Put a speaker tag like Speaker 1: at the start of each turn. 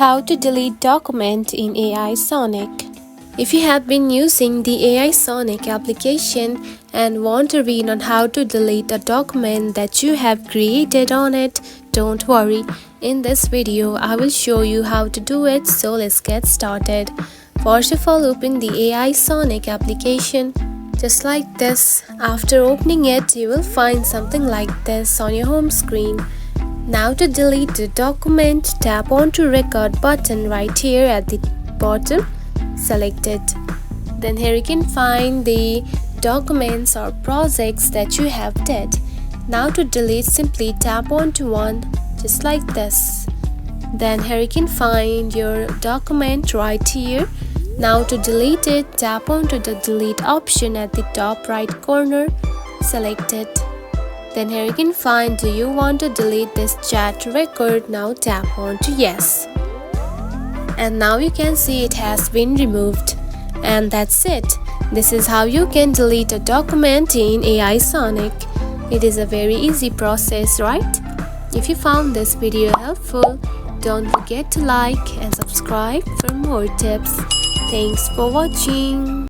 Speaker 1: How to delete document in AI Sonic. If you have been using the AI Sonic application and want to read on how to delete a document that you have created on it, don't worry. In this video, I will show you how to do it, so let's get started. First of all, open the AI Sonic application. Just like this. After opening it, you will find something like this on your home screen. Now to delete the document, tap onto record button right here at the bottom. Select it. Then here you can find the documents or projects that you have did. Now to delete, simply tap onto one just like this. Then here you can find your document right here. Now to delete it, tap onto the delete option at the top right corner. Select it. Then here you can find, do you want to delete this chat record? Now tap on to yes. And now you can see it has been removed. And that's it. This is how you can delete a document in AI Sonic. It is a very easy process, right? If you found this video helpful, don't forget to like and subscribe for more tips. Thanks for watching.